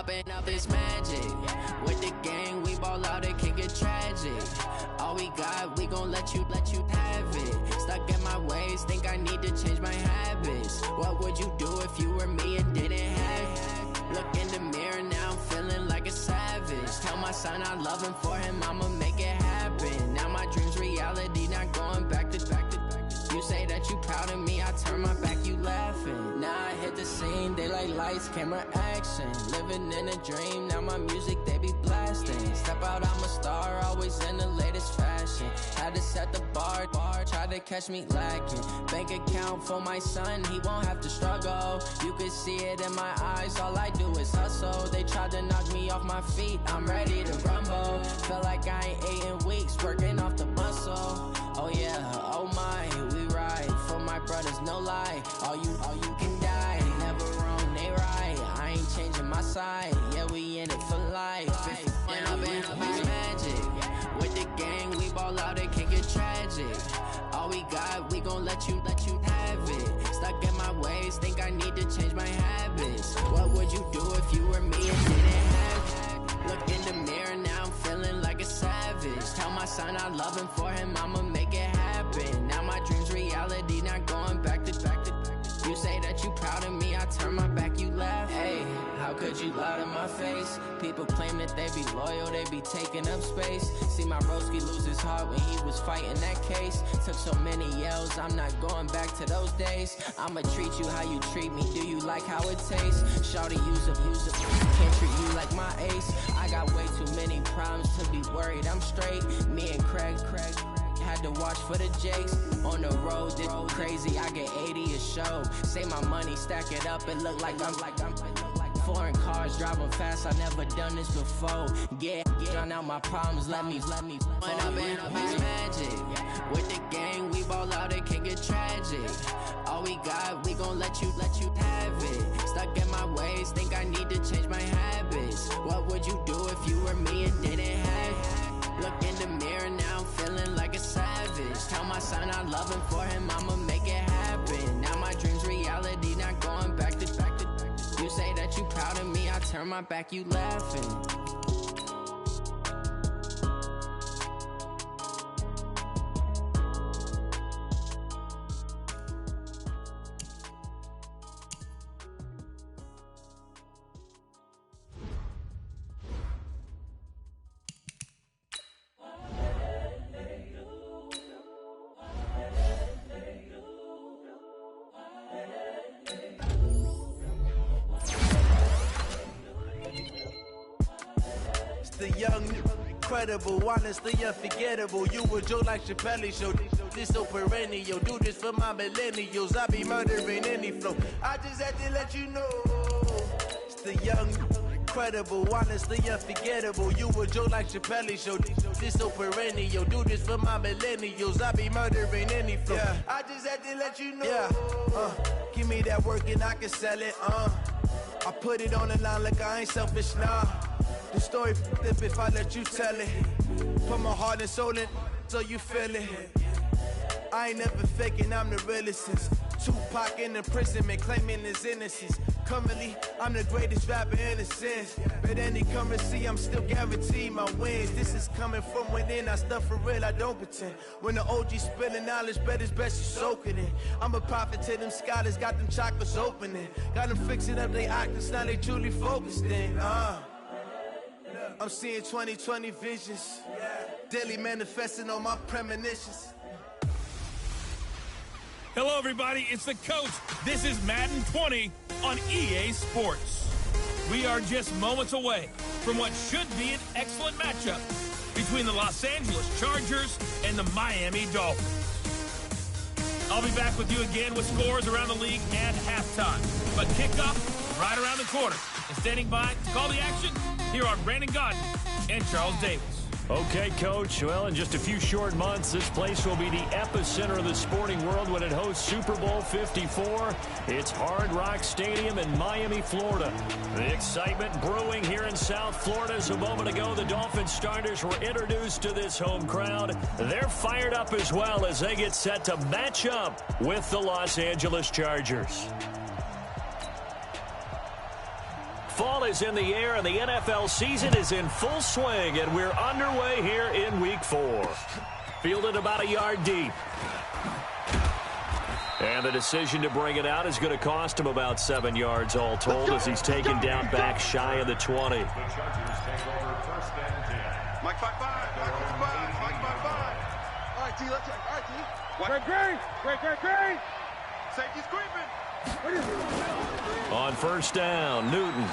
up this magic. With the gang, we ball out, it can get tragic. All we got, we gon' let you have it. Stuck in my ways, think I need to change my habits. What would you do if you were me and didn't have it? Look in the mirror, now I'm feeling like a savage. Tell my son I love him, for him I'ma make it happen. Now my dream's reality, not going back to. You say that you proud of me, I turn my back, you laughing. Now I hit the scene, daylight lights, camera action. Living in a dream, now my music, they be blasting. Step out, I'm a star, always in the latest fashion. Had to set the bar, try to catch me lacking. Bank account for my son, he won't have to struggle. You can see it in my eyes, all I do is hustle. They tried to knock me off my feet, I'm ready to rumble. Feel like I ain't ate in weeks, working off the muscle. Oh yeah, oh my, we ride for my brothers, no lie. All you can die, never wrong, they right. I ain't changing my side, yeah, we in it for life. And I've been magic. With the gang, we ball out, it can get tragic. All we got, we gon' let you have it. Stuck in my ways, think I need to change my habits. What would you do if you were me and didn't have it? Look in the mirror, now I'm feeling like a savage. Tell my son I love him, for him I'ma make it happen. Now my dream's reality, not going back to. You say that you proud of me, I turn my back, you laugh. Hey, how could you lie to my face? People claim that they be loyal, they be taking up space. See my broski lose his heart when he was fighting that case. Took so many yells, I'm not going back to those days. I'ma treat you how you treat me, do you like how it tastes? Shawty, use it, can't treat you like my ace. I got way too many problems to be worried, I'm straight. Me and Craig had to watch for the Jakes. On the road, this crazy, I get 80 a show. Say my money, stack it up, it look like I'm foreign cars, driving fast, I never done this before. Yeah, drown out my problems, let me When I've been up this magic. With the gang, we ball out, it can get tragic. All we got, we gon' let you have it. Stuck in my ways, think I need to change my habits. What would you do if you were me and didn't have it? Look in the mirror, now I'm feeling like a savage. Tell my son I love him, for him I'ma make it happen. Now my dream's reality, not going back to. You say that you proud of me, I turn my back, you laughing. The young, incredible, honestly unforgettable. You a Joe like Chappelle show. This so perennial. Do this for my millennials. I be murdering any flow. I just had to let you know. It's the young, incredible, honestly unforgettable. You a Joe like Chappelle show. This so perennial. Do this for my millennials. I be murdering any flow. Yeah. I just had to let you know. Yeah. Give me that work and I can sell it. I put it on the line like I ain't selfish, nah. The story flip if I let you tell it. Put my heart and soul in so you feel it. I ain't never faking, I'm the realest since Tupac in imprisonment, claiming his innocence. Currently, I'm the greatest rapper in a sense. But any currency, I'm still guaranteed my wins. This is coming from within, I stuff for real, I don't pretend. When the OG spilling knowledge, bet it's best you soak it in. I'm a prophet to them scholars, got them chakras opening. Got them fixing up they octaves, now they truly focused in. I'm seeing 2020 visions, daily manifesting on my premonitions. Hello, everybody. It's the coach. This is Madden 20 on EA Sports. We are just moments away from what should be an excellent matchup between the Los Angeles Chargers and the Miami Dolphins. I'll be back with you again with scores around the league at halftime. But kickoff right around the corner. And standing by to call the action, here are Brandon Godden and Charles Davis. Okay, Coach. Well, in just a few short months, this place will be the epicenter of the sporting world when it hosts Super Bowl 54. It's Hard Rock Stadium in Miami, Florida. The excitement brewing here in South Florida. As a moment ago, the Dolphins starters were introduced to this home crowd. They're fired up as well as they get set to match up with the Los Angeles Chargers. Fall is in the air, and the NFL season is in full swing, and we're underway here in Week 4. Fielded about a yard deep. And the decision to bring it out is going to cost him about 7 yards all told as he's taken down back shy of the 20. Mike 5-5. Mike 5-5. Mike 5-5. All right, T, let's check. All right, T. Great. Safety's creeping. On first down, Newton.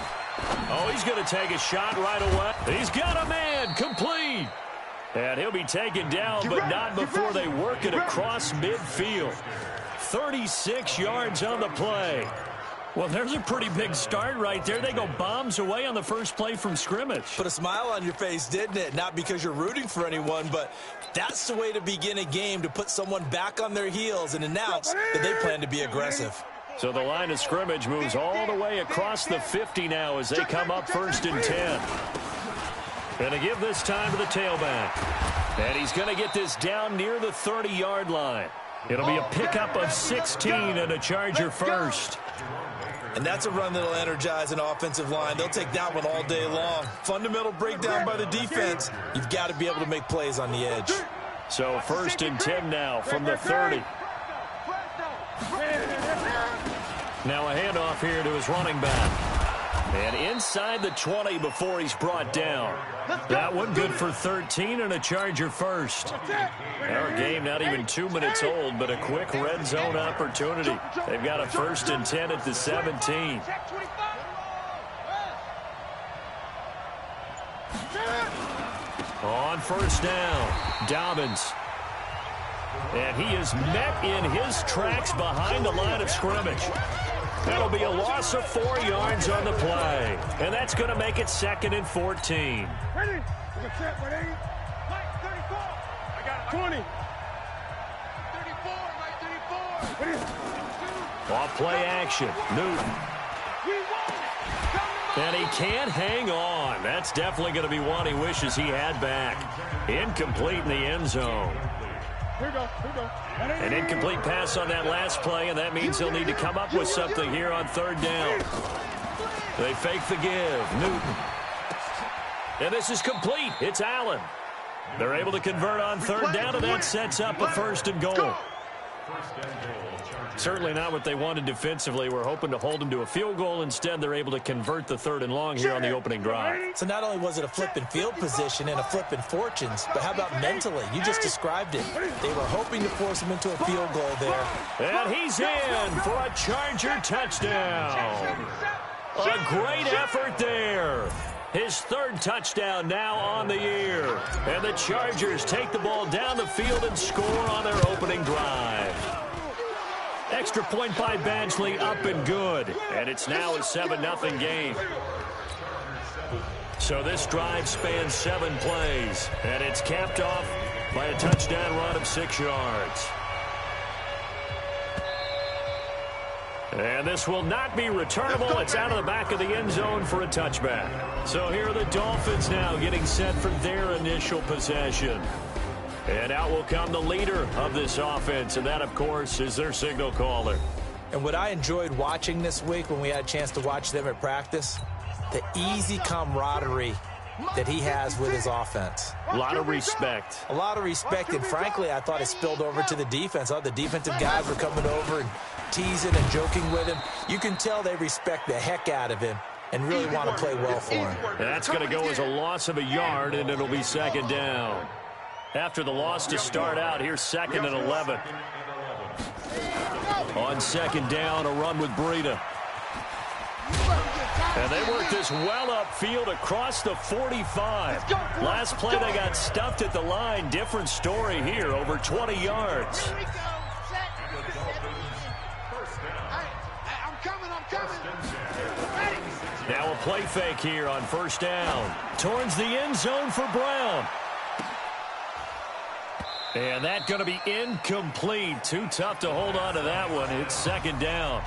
Oh, he's going to take a shot right away. He's got a man, complete. And he'll be taken down, but not before they work it across midfield. 36 yards on the play. Well, there's a pretty big start right there. They go bombs away on the first play from scrimmage. Put a smile on your face, didn't it? Not because you're rooting for anyone, but that's the way to begin a game, to put someone back on their heels and announce that they plan to be aggressive. So the line of scrimmage moves all the way across the 50 now as they come up first and 10. Going to give this time to the tailback. And he's going to get this down near the 30-yard line. It'll be a pickup of 16 and a Charger first. And that's a run that'll energize an offensive line. They'll take that one all day long. Fundamental breakdown by the defense. You've got to be able to make plays on the edge. So first and 10 now from the 30. Now a handoff here to his running back. And inside the 20 before he's brought down. That one good for 13 and a Charger first. Our game not even 2 minutes old, but a quick red zone opportunity. They've got a first and 10 at the 17. On first down, Dobbins. And he is met in his tracks behind the line of scrimmage. That'll be a loss of 4 yards on the play. And that's going to make it 2nd and 14. Ready? 34. I got 20. 34. Off play action. Newton. And he can't hang on. That's definitely going to be one he wishes he had back. Incomplete in the end zone. Here we go. An incomplete pass on that last play, and that means they'll need to come up with something here on third down. They fake the give. Newton. And this is complete. It's Allen. They're able to convert on third down, and that sets up a first and goal. Certainly not what they wanted defensively. We're hoping to hold them to a field goal. Instead, they're able to convert the third and long here on the opening drive. So not only was it a flip in field position and a flip in fortunes, but how about mentally? You just described it. They were hoping to force him into a field goal there. And he's in for a Charger touchdown. A great effort there. His third touchdown now on the year. And the Chargers take the ball down the field and score on their opening drive. Extra point by Badgley, up and good. And it's now a 7-0 game. So this drive spans 7 plays. And it's capped off by a touchdown run of 6 yards. And this will not be returnable. It's out of the back of the end zone for a touchback. So here are the Dolphins now getting set for their initial possession. And out will come the leader of this offense, and that, of course, is their signal caller. And what I enjoyed watching this week when we had a chance to watch them at practice, the easy camaraderie that he has with his offense. A lot of respect. A lot of respect, and frankly, I thought it spilled over to the defense. I thought the defensive guys were coming over and teasing and joking with him. You can tell they respect the heck out of him and really want to play well for him. And that's going to go as a loss of a yard, and it'll be 2nd down. After the loss to start out, here's 2nd and 11. On 2nd down, a run with Breida. And they work this well upfield across the 45. Last play, they got stuffed at the line. Different story here, over 20 yards. I'm coming. Now a play fake here on first down. Towards the end zone for Brown. And that's going to be incomplete. Too tough to hold on to that one. It's 2nd down.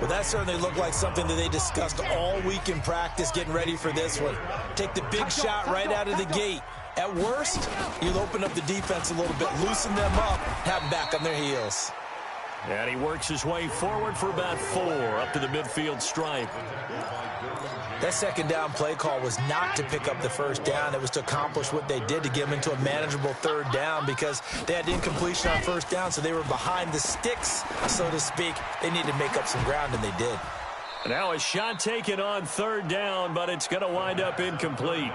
Well, that certainly looked like something that they discussed all week in practice getting ready for this one. Take the big shot right out of the gate. At worst, you'll open up the defense a little bit, loosen them up, have them back on their heels. And he works his way forward for about 4 up to the midfield stripe. That second down play call was not to pick up the first down. It was to accomplish what they did, to get them into a manageable third down, because they had incompletion on first down, so they were behind the sticks, so to speak. They needed to make up some ground, and they did. Now a shot taken on third down, but it's going to wind up incomplete.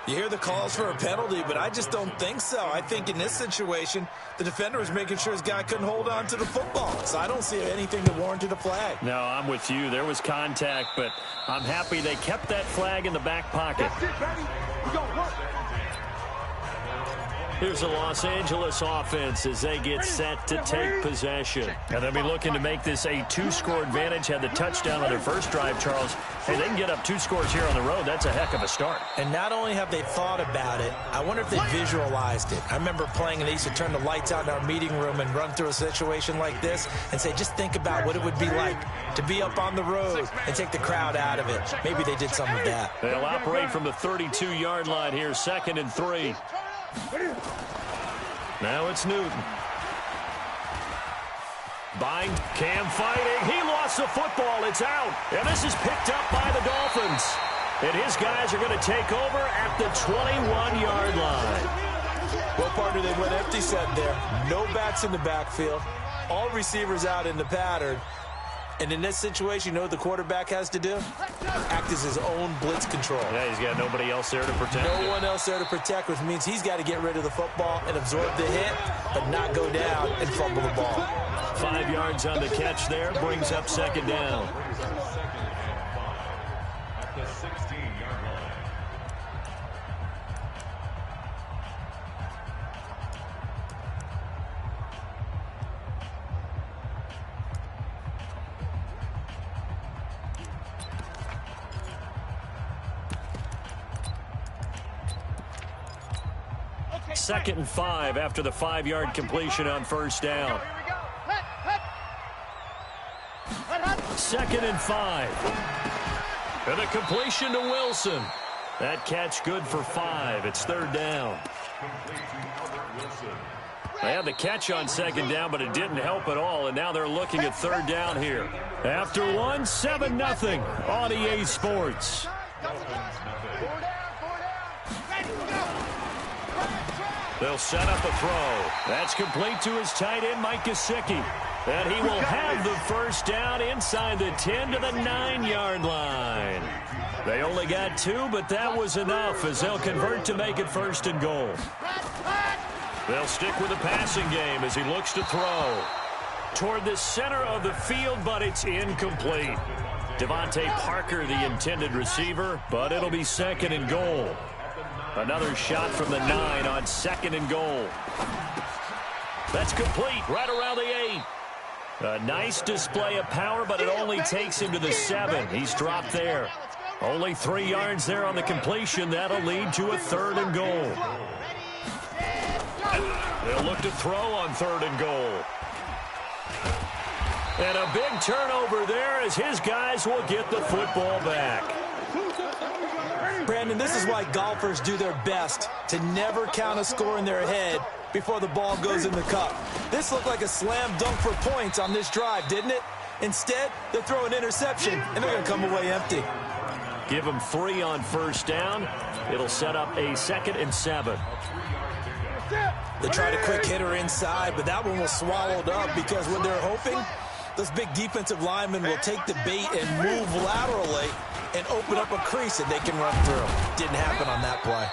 You hear the calls for a penalty, but I just don't think so. I think in this situation, the defender was making sure his guy couldn't hold on to the football. So I don't see anything that warranted a flag. No, I'm with you. There was contact, but I'm happy they kept that flag in the back pocket. That's it, baby. We gonna work. Here's the Los Angeles offense as they get set to take possession. And they'll be looking to make this a 2-score advantage. Had the touchdown on their first drive, Charles. Hey, they can get up 2 scores here on the road. That's a heck of a start. And not only have they thought about it, I wonder if they visualized it. I remember playing, and they used to turn the lights out in our meeting room and run through a situation like this and say, just think about what it would be like to be up on the road and take the crowd out of it. Maybe they did some of that. They'll operate from the 32-yard line here, 2nd and 3. Now it's Newton. Bind, Cam fighting. He lost the football. It's out. And this is picked up by the Dolphins. And his guys are going to take over at the 21-yard line. Well, partner, they went empty set there. No backs in the backfield. All receivers out in the pattern. And in this situation, you know what the quarterback has to do? Act as his own blitz control. Yeah, he's got nobody else there to protect. No one else there to protect, which means he's got to get rid of the football and absorb the hit, but not go down and fumble the ball. 5 yards on the catch there, brings up 2nd down. At the 16-yard line. Second and 5 after the 5-yard completion on first down. 2nd and 5. And a completion to Wilson. That catch good for 5. It's 3rd down. They had the catch on 2nd down, but it didn't help at all, and now they're looking at 3rd down here. After 1, 7-0 on EA Sports. They'll set up a throw. That's complete to his tight end, Mike Gesicki. And he will have the first down inside the 10 to the 9-yard line. They only got 2, but that was enough as they'll convert to make it 1st and goal. They'll stick with the passing game as he looks to throw. Toward the center of the field, but it's incomplete. Devontae Parker, the intended receiver, but it'll be 2nd and goal. Another shot from the 9 on 2nd and goal. That's complete right around the 8. A nice display of power, but it only takes him to the 7. He's dropped there. Only 3 yards there on the completion. That'll lead to a 3rd and goal. They'll look to throw on 3rd and goal. And a big turnover there as his guys will get the football back. Brandon, this is why golfers do their best to never count a score in their head before the ball goes in the cup. This looked like a slam dunk for points on this drive, didn't it? Instead, they'll throw an interception, and they're going to come away empty. Give them 3 on first down. It'll set up a 2nd and 7. They tried a quick hitter inside, but that one was swallowed up because what they're hoping, those big defensive linemen will take the bait and move laterally and open up a crease that they can run through. Didn't happen on that play.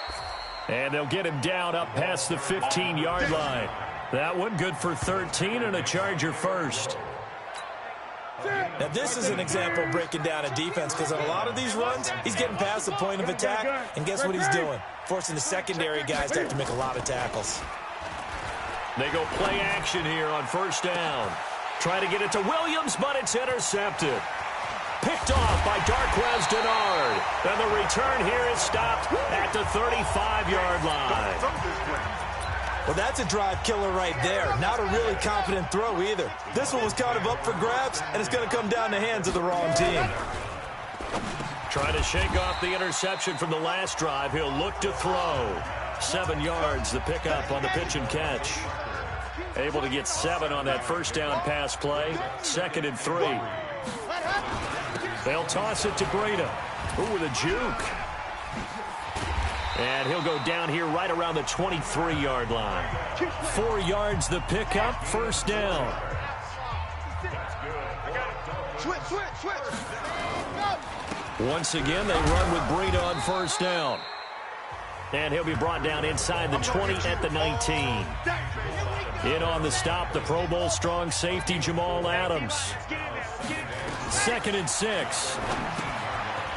And they'll get him down up past the 15-yard line. That one good for 13 and a Charger first. Now, this is an example of breaking down a defense because on a lot of these runs, he's getting past the point of attack, and guess what he's doing? Forcing the secondary guys to have to make a lot of tackles. They go play action here on first down. Try to get it to Williams, but it's intercepted. Picked off by Darquez Denard. And the return here is stopped at the 35-yard line. Well, that's a drive killer right there. Not a really confident throw either. This one was kind of up for grabs, and it's going to come down the hands of the wrong team. Trying to shake off the interception from the last drive. He'll look to throw. 7 yards, the pickup on the pitch and catch. Able to get 7 on that first down pass play. 2nd and 3. They'll toss it to Breida. Ooh, with a juke. And he'll go down here right around the 23-yard line. 4 yards the pickup, 1st down. Switch. Once again, they run with Breida on 1st down. And he'll be brought down inside the 20 at the 19. In on the stop, the Pro Bowl strong safety Jamal Adams. 2nd and 6.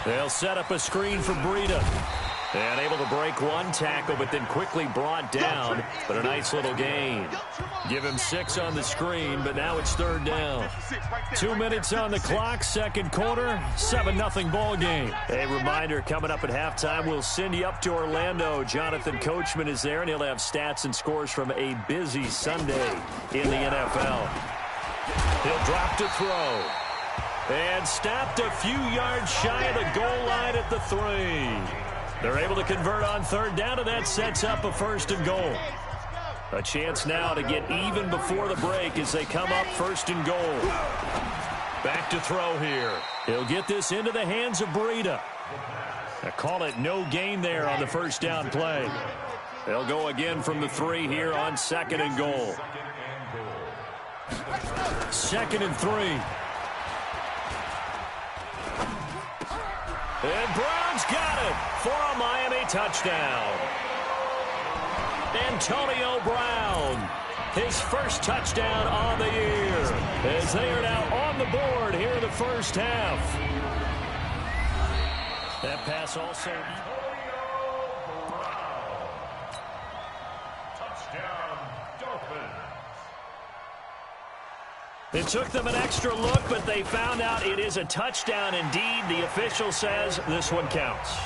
They'll set up a screen for Breida. And able to break 1 tackle, but then quickly brought down. But a nice little gain. Give him 6 on the screen, but now it's 3rd down. 2 minutes on the clock, 2nd quarter, 7-0 ball game. A reminder, coming up at halftime, we'll send you up to Orlando. Jonathan Coachman is there, and he'll have stats and scores from a busy Sunday in the NFL. He'll drop to throw. And stopped a few yards shy of the goal line at the 3. They're able to convert on 3rd down, and that sets up a 1st and goal. A chance now to get even before the break as they come up 1st and goal. Back to throw here. He'll get this into the hands of Breida. I call it no gain there on the 1st down play. They'll go again from the 3 here on 2nd and goal. 2nd and 3. And Brown's got it for a Miami touchdown. Antonio Brown, his 1st touchdown on the year, as they are now on the board here in the 1st half. That pass also... It took them an extra look, but they found out it is a touchdown indeed. The official says this one counts.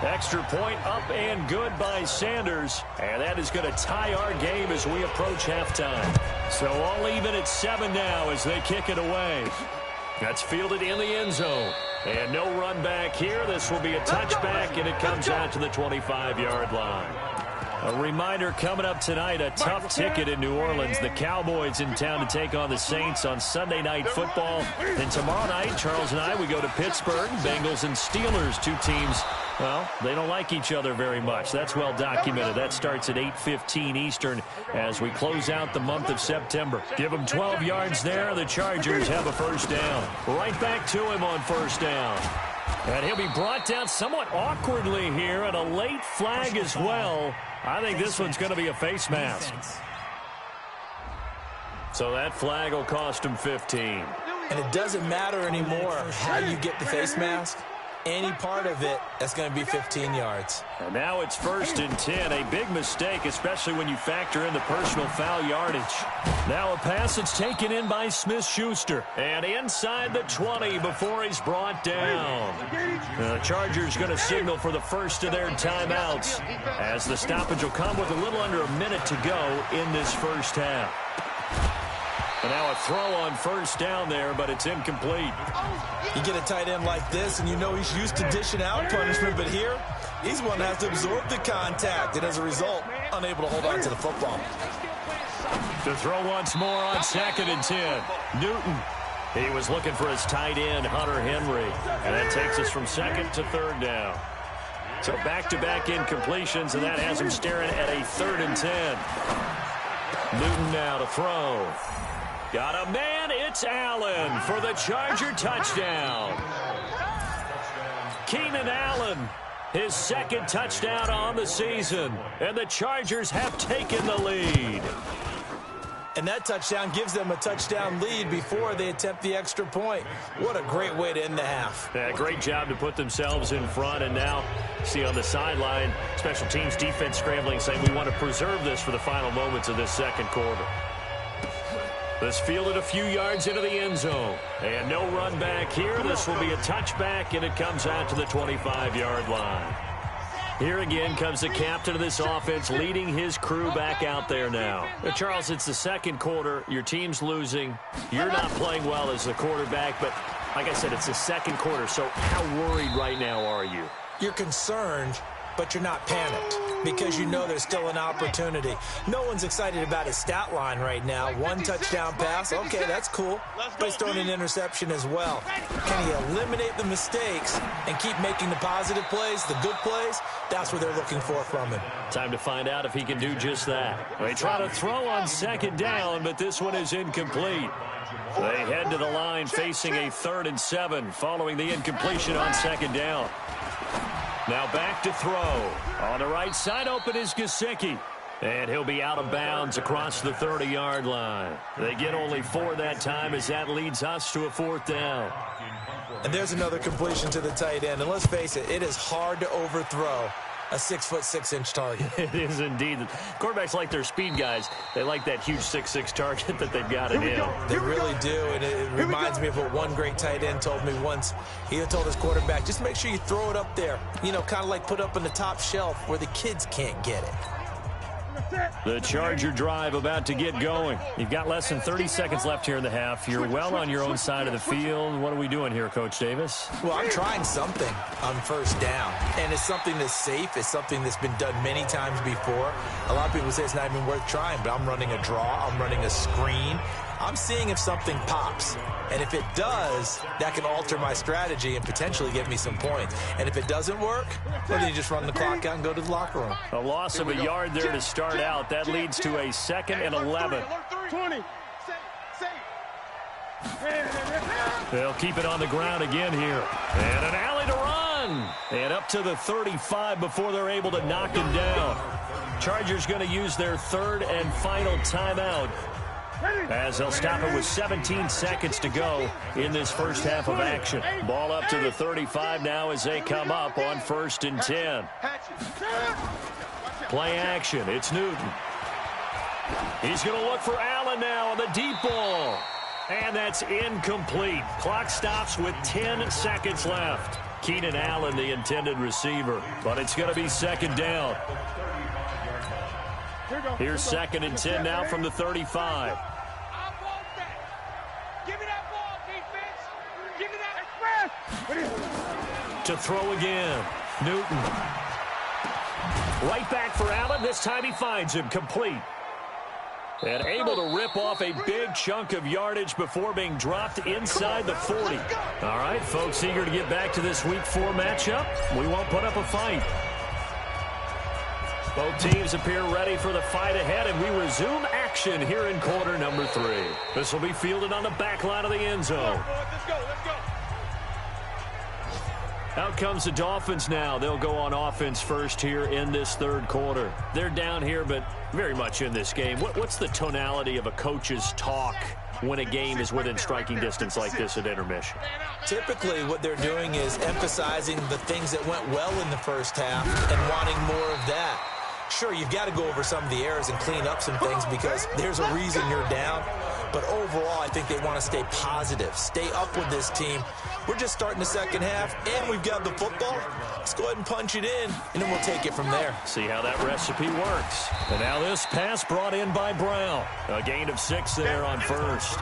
Extra point up and good by Sanders. And that is going to tie our game as we approach halftime. So all even at 7 now as they kick it away. That's fielded in the end zone. And no run back here. This will be a touchback, and it comes out to the 25-yard line. A reminder coming up tonight, a tough ticket in New Orleans. The Cowboys in town to take on the Saints on Sunday Night Football. Then tomorrow night, Charles and I, we go to Pittsburgh. Bengals and Steelers, 2 teams, well, they don't like each other very much. That's well documented. That starts at 8:15 Eastern as we close out the month of September. Give them 12 yards there. The Chargers have a 1st down. Right back to him on 1st down. And he'll be brought down somewhat awkwardly here, and a late flag as well. I think this one's going to be a face mask. So that flag will cost him 15. And it doesn't matter anymore how you get the face mask. Any part of it, that's going to be 15 yards. And now it's 1st and 10. A big mistake, especially when you factor in the personal foul yardage. Now a pass that's taken in by Smith-Schuster. And inside the 20 before he's brought down. The Chargers going to signal for the first of their timeouts as the stoppage will come with a little under a minute to go in this 1st half. And now a throw on 1st down there, but it's incomplete. You get a tight end like this, and you know he's used to dishing out punishment, but here, he's one that has to absorb the contact, and as a result, unable to hold on to the football. To throw once more on 2nd and 10. Newton. He was looking for his tight end, Hunter Henry. And that takes us from 2nd to 3rd down. So back-to-back incompletions, and that has him staring at a 3rd and 10. Newton now to throw. Got a man, it's Allen for the Charger touchdown. Keenan Allen, his 2nd touchdown on the season, and the Chargers have taken the lead. And that touchdown gives them a touchdown lead before they attempt the extra point. What a great way to end the half. Yeah, great job to put themselves in front, and now see on the sideline, special teams defense scrambling, saying we want to preserve this for the final moments of this 2nd quarter. This fielded a few yards into the end zone. And no run back here. This will be a touchback, and it comes out to the 25-yard line. Here again comes the captain of this offense leading his crew back out there now. Charles, it's the 2nd quarter. Your team's losing. You're not playing well as the quarterback, but like I said, it's the 2nd quarter. So how worried right now are you? You're concerned, but you're not panicked because you know there's still an opportunity. No one's excited about his stat line right now. 1 touchdown pass, okay, that's cool, but he's throwing an interception as well. Can he eliminate the mistakes and keep making the positive plays, the good plays? That's what they're looking for from him. Time to find out if he can do just that. They try to throw on second down, but this one is incomplete. They head to the line facing a 3rd and 7 following the incompletion on second down. Now back to throw. On the right side open is Gesicki. And he'll be out of bounds across the 30-yard line. They get only 4 that time as that leads us to a 4th down. And there's another completion to the tight end. And let's face it, it is hard to overthrow a 6'6" target. It is indeed. Quarterbacks like their speed guys. They like that huge 6'6" target that they've got in him. They really do, and it reminds me of what one great tight end told me once. He told his quarterback, just make sure you throw it up there. You know, kind of like put up on the top shelf where the kids can't get it. The Charger drive about to get going. You've got less than 30 seconds left here in the half. You're well on your own side of the field. What are we doing here, Coach Davis? Well, I'm trying something on first down, and it's something that's safe. It's something that's been done many times before. A lot of people say it's not even worth trying, but I'm running a draw. I'm running a screen. I'm seeing if something pops. And if it does, that can alter my strategy and potentially get me some points. And if it doesn't work, well, then you just run the clock out and go to the locker room. A loss of a yard there to start out. That leads to a 2nd and 11. 20. They'll keep it on the ground again here. And an alley to run. And up to the 35 before they're able to knock him down. Chargers going to use their 3rd and final timeout, as they'll stop it with 17 seconds to go in this first half of action. Ball up to the 35 now as they come up on 1st and 10. Play action. It's Newton. He's going to look for Allen now on the deep ball. And that's incomplete. Clock stops with 10 seconds left. Keenan Allen, the intended receiver. But it's going to be 2nd down. Here's 2nd and 10 now from the 35. To throw again. Newton. Right back for Allen. This time he finds him complete. And able to rip off a big chunk of yardage before being dropped inside the 40. All right, folks, eager to get back to this Week 4 matchup. We won't put up a fight. Both teams appear ready for the fight ahead, and we resume action here in quarter number 3. This will be fielded on the back line of the end zone. Let's go. Out comes the Dolphins now. They'll go on offense first here in this 3rd quarter. They're down here, but very much in this game. What's the tonality of a coach's talk when a game is within striking distance like this at intermission? Typically, what they're doing is emphasizing the things that went well in the first half and wanting more of that. Sure, you've got to go over some of the errors and clean up some things because there's a reason you're down. But overall, I think they want to stay positive, stay up with this team. We're just starting the second half, and we've got the football. Let's go ahead and punch it in, and then we'll take it from there. See how that recipe works. And now this pass brought in by Brown. A gain of 6 there on first.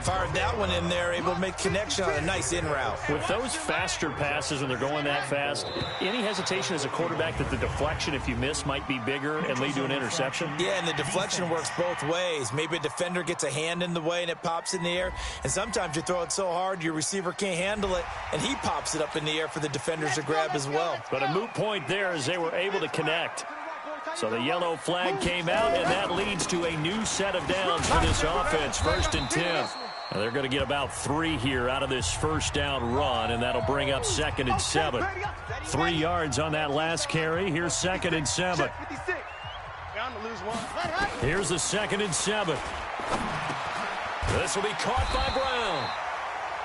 Fired that one in there, able to make connection on a nice in route. With those faster passes and they're going that fast, any hesitation as a quarterback that the deflection, if you miss, might be bigger and lead to an interception? Yeah, and the deflection works both ways. Maybe a defender gets a hand in the way and it pops in the air, and sometimes you throw it so hard your receiver can't handle it, and he pops it up in the air for the defenders to grab as well. But a moot point there as they were able to connect. So the yellow flag came out, and that leads to a new set of downs for this offense, 1st and 10. Now they're going to get about 3 here out of this first down run, and that'll bring up 2nd and 7. 3 yards on that last carry. Here's 2nd and 7. Here's the 2nd and 7. This will be caught by Brown.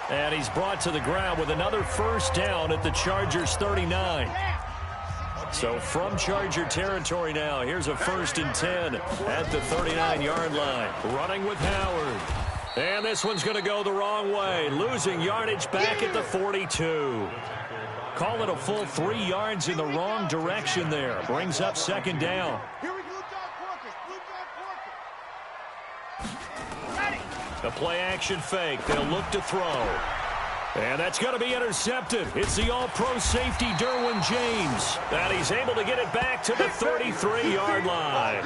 And he's brought to the ground with another first down at the Chargers' 39. So from Charger territory now, here's a 1st and 10 at the 39-yard line. Running with Howard. And this one's going to go the wrong way. Losing yardage back at the 42. Call it a full 3 yards in the wrong direction there. Brings up 2nd down. A play action fake. They'll look to throw. And that's going to be intercepted. It's the all-pro safety, Derwin James. And he's able to get it back to the 33-yard line.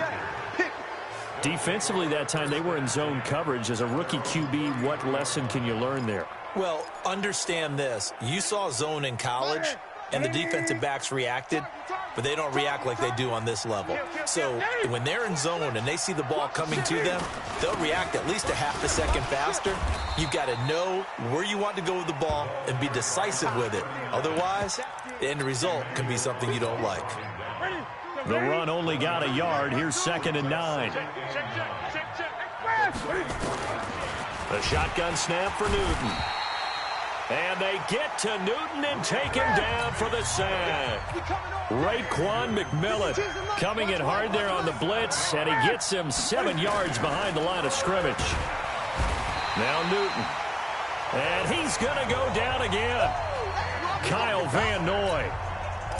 Defensively that time, they were in zone coverage. As a rookie QB, what lesson can you learn there? Well, understand this. You saw zone in college, and the defensive backs reacted, but they don't react like they do on this level. So when they're in zone and they see the ball coming to them, they'll react at least a half a second faster. You've got to know where you want to go with the ball and be decisive with it. Otherwise, the end result can be something you don't like. The run only got a yard. Here's 2nd and 9. The shotgun snap for Newton. And they get to Newton and take him down for the sack. Raekwon McMillan coming in hard there on the blitz, and he gets him 7 yards behind the line of scrimmage. Now Newton. And he's going to go down again. Kyle Van Noy.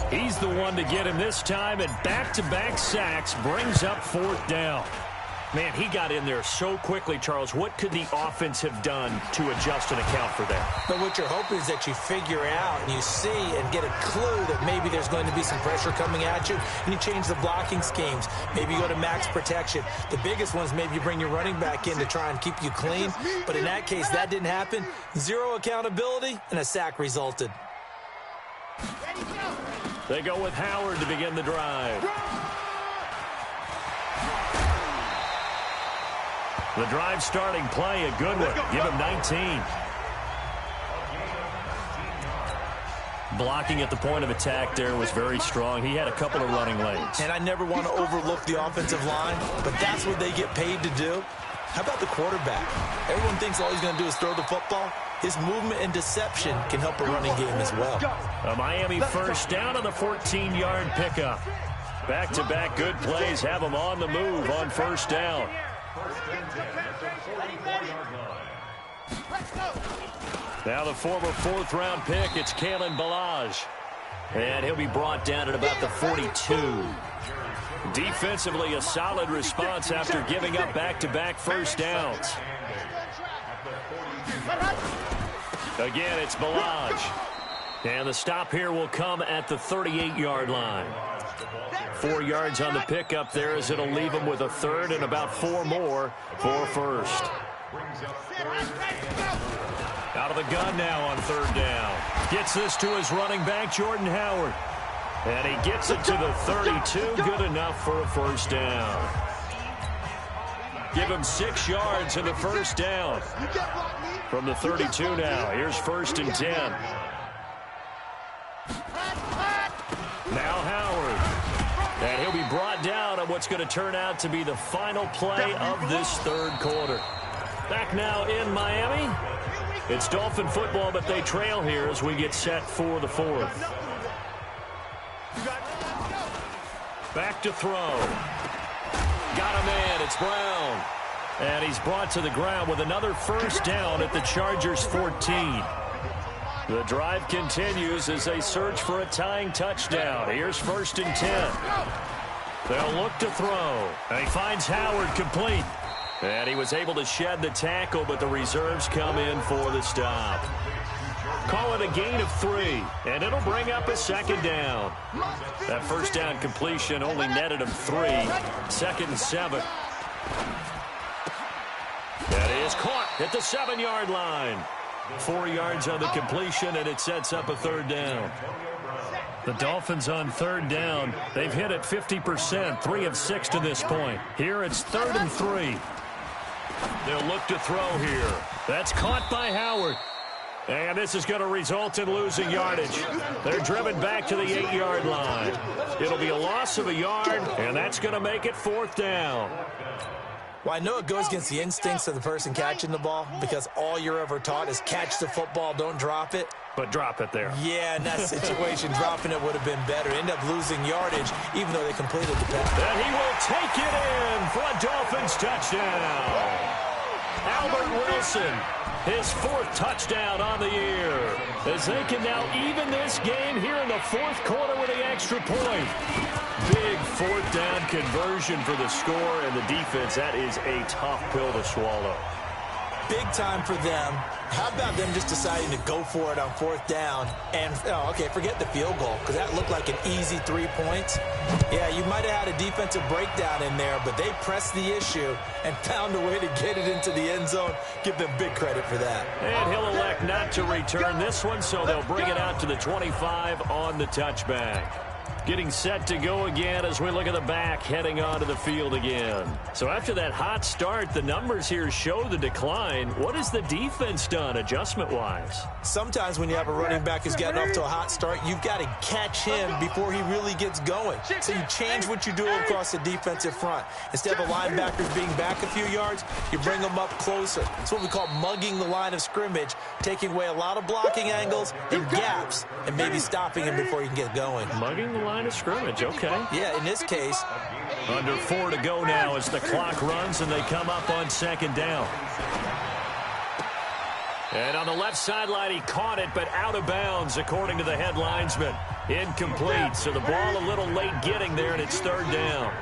He's the one to get him this time, and back-to-back sacks brings up 4th down. Man, he got in there so quickly, Charles. What could the offense have done to adjust and account for that? But what you're hoping is that you figure out and you see and get a clue that maybe there's going to be some pressure coming at you, and you change the blocking schemes. Maybe you go to max protection. The biggest one is maybe you bring your running back in to try and keep you clean. But in that case, that didn't happen. 0 accountability, and a sack resulted. They go with Howard to begin the drive. The drive starting play, a good one. Give him 19. Blocking at the point of attack there was very strong. He had a couple of running lanes. And I never want to overlook the offensive line, but that's what they get paid to do. How about the quarterback? Everyone thinks all he's going to do is throw the football. His movement and deception can help a running game as well. A Miami first down on the 14-yard pickup. Back-to-back good plays have them on the move on first down. Now the former 4th-round pick, it's Kalen Ballage. And he'll be brought down at about the 42. Defensively, a solid response after giving up back-to-back first downs. Again, it's Ballage. And the stop here will come at the 38-yard line. 4 yards on the pickup there as it'll leave him with a 3rd and about 4 more for first. Out of the gun now on 3rd down. Gets this to his running back, Jordan Howard. And he gets it to the 32. Good enough for a first down. Give him 6 yards in the first down. From the 32 now. Here's 1st and 10. Now Howard. And he'll be brought down on what's going to turn out to be the final play of this 3rd quarter. Back now in Miami. It's Dolphin football, but they trail here as we get set for the 4th. Back to throw. Got a man. It's Brown. And he's brought to the ground with another first down at the Chargers' 14. The drive continues as they search for a tying touchdown. Here's 1st and 10. They'll look to throw. And he finds Howard complete. And he was able to shed the tackle, but the reserves come in for the stop. Call it a gain of 3, and it'll bring up a 2nd down. That first down completion only netted him 3. 2nd and 7. That is caught at the 7-yard line. 4 yards on the completion, and it sets up a 3rd down. The Dolphins on 3rd down. They've hit it 50%, 3 of 6 to this point. Here it's 3rd and 3. They'll look to throw here. That's caught by Howard. And this is going to result in losing yardage. They're driven back to the 8-yard line. It'll be a loss of a yard, and that's going to make it 4th down. Well, I know it goes against the instincts of the person catching the ball because all you're ever taught is catch the football, don't drop it. But drop it there. Yeah, in that situation, dropping it would have been better. End up losing yardage, even though they completed the pass. And he will take it in for a Dolphins touchdown. Albert Wilson, his 4th touchdown on the year. As they can now even this game here in the 4th quarter with the extra point. Big 4th down conversion for the score and the defense. That is a tough pill to swallow. big time for them. How about them just deciding to go for it on 4th down? And, okay, forget the field goal, because that looked like an easy 3 points. Yeah, you might have had a defensive breakdown in there, but they pressed the issue and found a way to get it into the end zone. Give them big credit for that. And he'll elect not to return this one, so they'll bring it out to the 25 on the touchback. Getting set to go again as we look at the back, heading onto the field again. So after that hot start, the numbers here show the decline. What has the defense done adjustment-wise? Sometimes when you have a running back who's gotten off to a hot start, you've got to catch him before he really gets going. So you change what you do across the defensive front. Instead of the linebackers being back a few yards, you bring them up closer. It's what we call mugging the line of scrimmage, taking away a lot of blocking angles and gaps, and maybe stopping him before he can get going. Mugging the line of scrimmage, okay. Yeah, in this case. Under 4 to go now as the clock runs and they come up on 2nd down. And on the left sideline, he caught it, but out of bounds, according to the head linesman. Incomplete, so the ball a little late getting there, and it's 3rd down.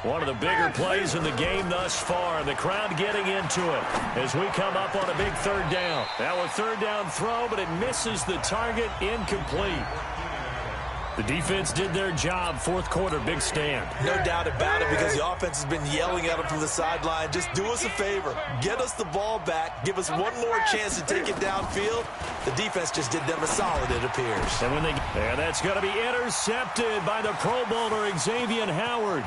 One of the bigger plays in the game thus far. The crowd getting into it as we come up on a big 3rd down. Now a 3rd down throw, but it misses the target. Incomplete. The defense did their job. 4th quarter, big stand. No doubt about it, because the offense has been yelling at them from the sideline. Just do us a favor. Get us the ball back. Give us one more chance to take it downfield. The defense just did them a solid, it appears. And that's going to be intercepted by the Pro Bowler, Xavier Howard.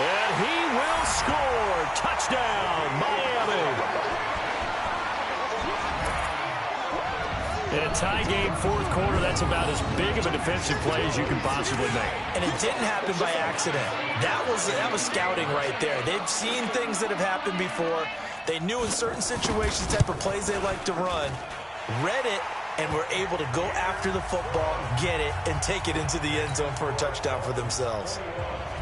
And he will score. Touchdown, Miami. In a tie game, 4th quarter, that's about as big of a defensive play as you can possibly make. And it didn't happen by accident. That was scouting right there. They've seen things that have happened before. They knew in certain situations the type of plays they like to run, read it, and were able to go after the football, get it, and take it into the end zone for a touchdown for themselves.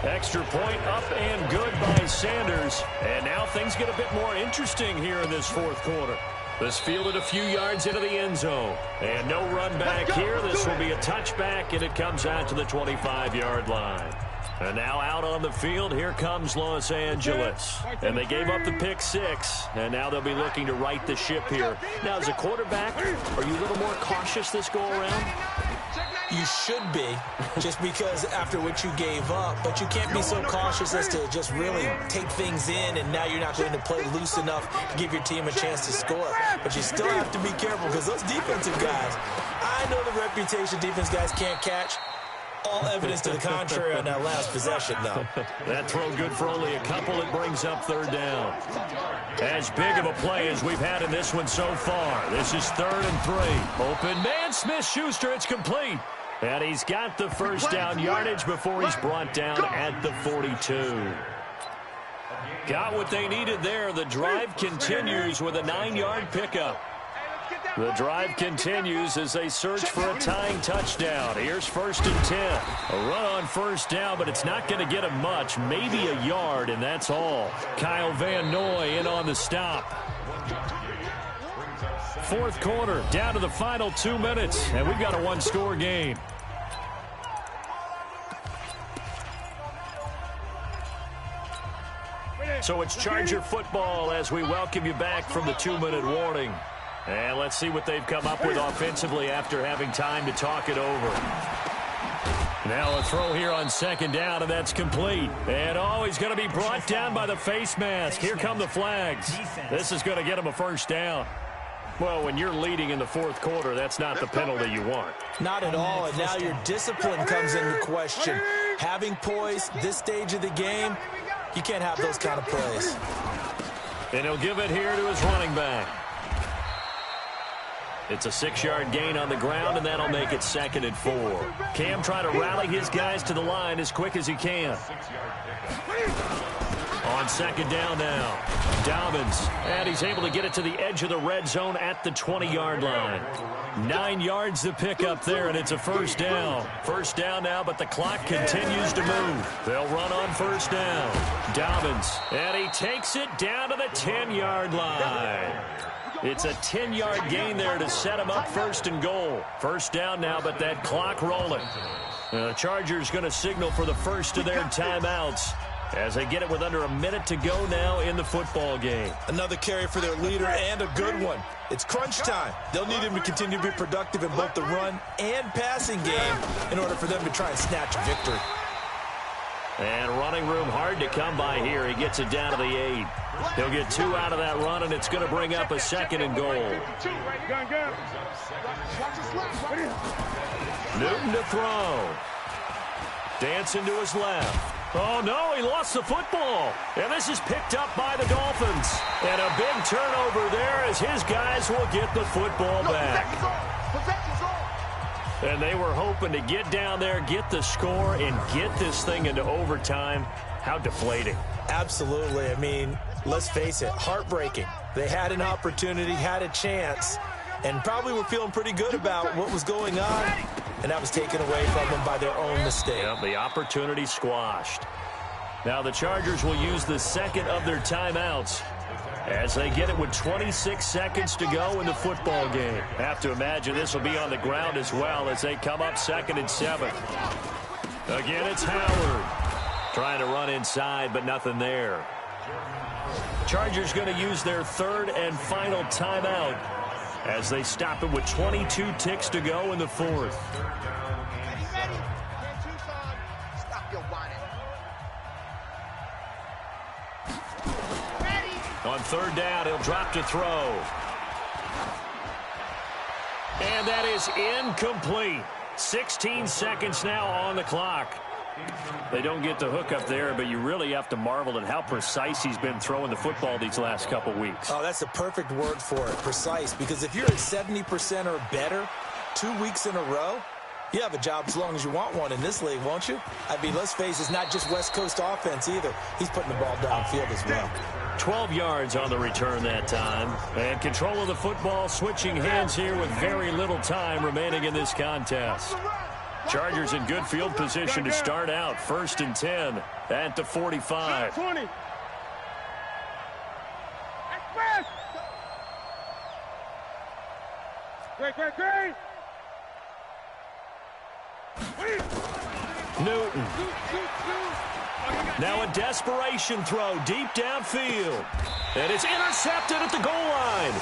Extra point up and good by Sanders. And now things get a bit more interesting here in this 4th quarter. This fielded a few yards into the end zone. And no run back here. This will be a touchback, and it comes out to the 25-yard line. And now out on the field, here comes Los Angeles. And they gave up the pick 6, and now they'll be looking to right the ship here. Now, as a quarterback, are you a little more cautious this go-around? You should be, just because after what you gave up, but you can't be so cautious as to just really take things in, and now you're not going to play loose enough to give your team a chance to score. But you still have to be careful, because those defensive guys, I know the reputation defense guys can't catch. All evidence to the contrary on that last possession, though. That throw good for only a couple. It brings up 3rd down. As big of a play as we've had in this one so far. This is 3rd and 3. Open man, Smith-Schuster. It's complete. And he's got the first down yardage before he's brought down at the 42. Got what they needed there. The drive continues with a 9-yard pickup. The drive continues as they search for a tying touchdown. Here's 1st and 10. A run on 1st down, but it's not going to get him much. Maybe a yard, and that's all. Kyle Van Noy in on the stop. 4th quarter, down to the final 2 minutes, and we've got a 1-score game. So it's Charger football as we welcome you back from the 2-minute warning. And let's see what they've come up with offensively after having time to talk it over. Now a throw here on 2nd down, and that's complete. And he's going to be brought down by the face mask. Here come the flags. This is going to get him a 1st down. Well, when you're leading in the 4th quarter, that's not the penalty you want. Not at all, and now your discipline comes into question. Having poise this stage of the game, you can't have those kind of plays. And he'll give it here to his running back. It's a 6-yard gain on the ground, and that'll make it 2nd and 4. Cam trying to rally his guys to the line as quick as he can. On 2nd down now, Dobbins, and he's able to get it to the edge of the red zone at the 20-yard line. 9 yards to pick up there, and it's a 1st down. 1st down now, but the clock continues to move. They'll run on 1st down. Dobbins, and he takes it down to the 10-yard line. It's a 10-yard gain there to set him up 1st and goal. 1st down now, but that clock rolling. The Chargers going to signal for the first of their timeouts. as they get it with under a minute to go now in the football game. Another carry for their leader and a good one. It's crunch time. They'll need him to continue to be productive in both the run and passing game in order for them to try and snatch a victory. And running room hard to come by here. He gets it down to the 8. He'll get 2 out of that run, and it's going to bring up a 2nd and goal. Newton to throw. Dancing to his left. Oh, no, he lost the football. And this is picked up by the Dolphins. And a big turnover there as his guys will get the football back. And they were hoping to get down there, get the score, and get this thing into overtime. How deflating. Absolutely. I mean, let's face it, heartbreaking. They had an opportunity, had a chance, and probably were feeling pretty good about what was going on, and that was taken away from them by their own mistake. Yep, the opportunity squashed. Now the Chargers will use the 2nd of their timeouts as they get it with 26 seconds to go in the football game. Have to imagine this will be on the ground as well as they come up 2nd and 7. Again, it's Howard trying to run inside, but nothing there. Chargers going to use their 3rd and final timeout as they stop it with 22 ticks to go in the 4th. On 3rd down, he'll drop to throw. And that is incomplete. 16 seconds now on the clock. They don't get the hook up there, but you really have to marvel at how precise he's been throwing the football these last couple weeks. Oh, that's a perfect word for it, precise, because if you're at 70% or better 2 weeks in a row, you have a job as long as you want one in this league, won't you? I mean, let's face it, it's not just West Coast offense either. He's putting the ball downfield as well. 12 yards on the return that time. And control of the football, switching hands here with very little time remaining in this contest. Chargers in good field position to start out. 1st and 10 at the 45. 20. Great. Newton. Now a desperation throw deep downfield. And it's intercepted at the goal line.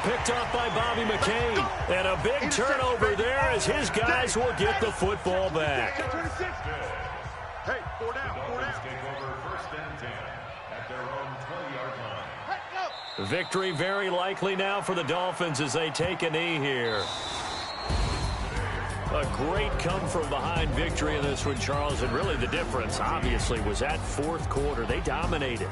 Picked off by Bobby McCain. And a big turnover there as his guys will get the football back. Hey, 4 down. Take over 1st and 10 at their own 20-yard line. Victory very likely now for the Dolphins as they take a knee here. A great come-from-behind victory in this one, Charles, and really the difference, obviously, was that 4th quarter. They dominated.